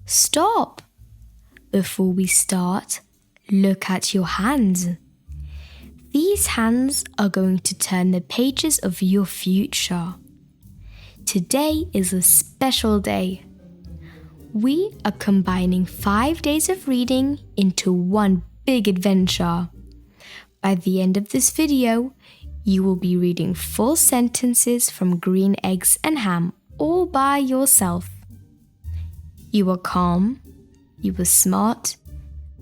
Stop! Before we start, look at your hands. These hands are going to turn the pages of your future. Today is a special day. We are combining 5 days of reading into one big adventure. By the end of this video, you will be reading full sentences from Green Eggs and Ham all by yourself. You are calm, you are smart,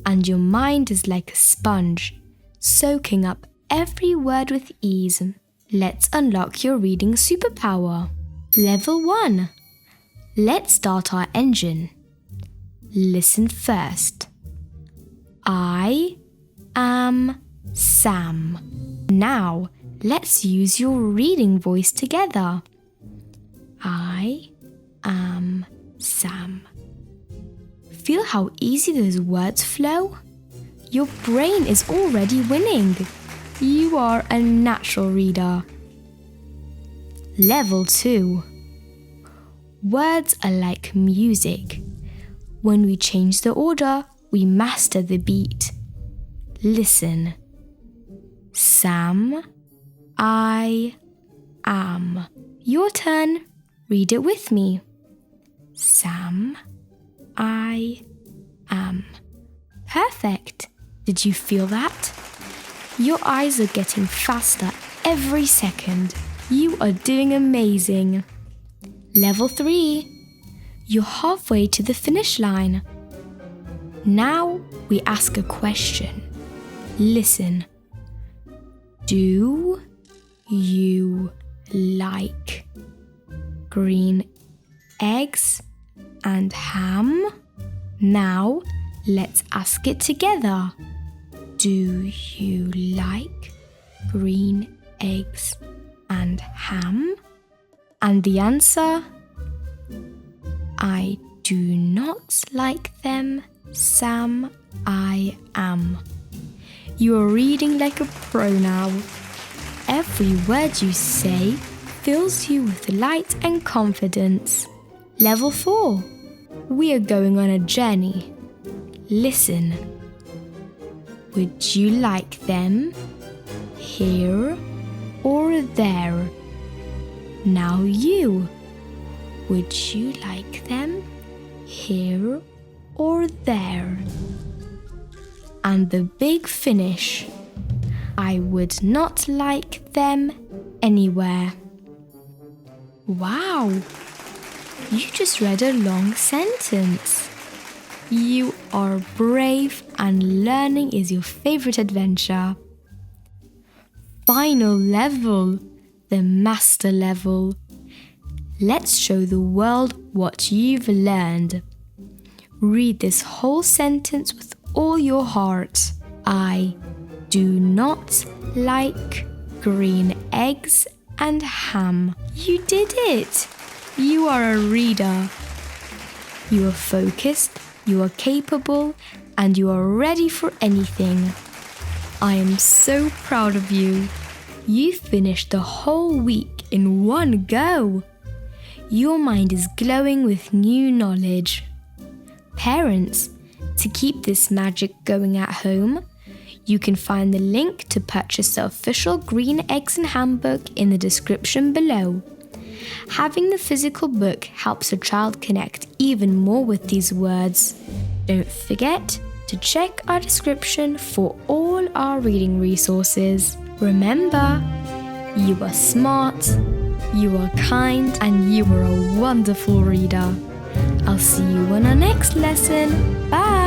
and your mind is like a sponge, soaking up every word with ease. Let's unlock your reading superpower. Level 1. Let's start our engine. Listen first. I am Sam. Now, let's use your reading voice together. I am Sam. Feel how easy those words flow? Your brain is already winning. You are a natural reader. Level 2. Words are like music. When we change the order, we master the beat. Listen. Sam, I am. Your turn. Read it with me. Sam, I am. Perfect. Did you feel that? Your eyes are getting faster every second. You are doing amazing. Level 3. You're halfway to the finish line. Now we ask a question. Listen. Do you like green eggs and ham? Now let's ask it together. Do you like green eggs and ham? And the answer? I do not like them, Sam, I am. You are reading like a pro now. Every word you say fills you with light and confidence. Level 4. We are going on a journey. Listen. Would you like them here or there? Now you. Would you like them here or there? And the big finish. I would not like them anywhere. Wow! You just read a long sentence. You are brave and learning is your favorite adventure. Final level, the master level. Let's show the world what you've learned. Read this whole sentence with all your heart. I do not like green eggs and ham. You did it! You are a reader. You are focused, you are capable, and you are ready for anything. I am so proud of you. You finished the whole week in one go. Your mind is glowing with new knowledge. Parents, to keep this magic going at home, you can find the link to purchase the official Green Eggs and Ham book in the description below. Having the physical book helps a child connect even more with these words. Don't forget to check our description for all our reading resources. Remember, you are smart, you are kind, and you are a wonderful reader. I'll see you on our next lesson. Bye!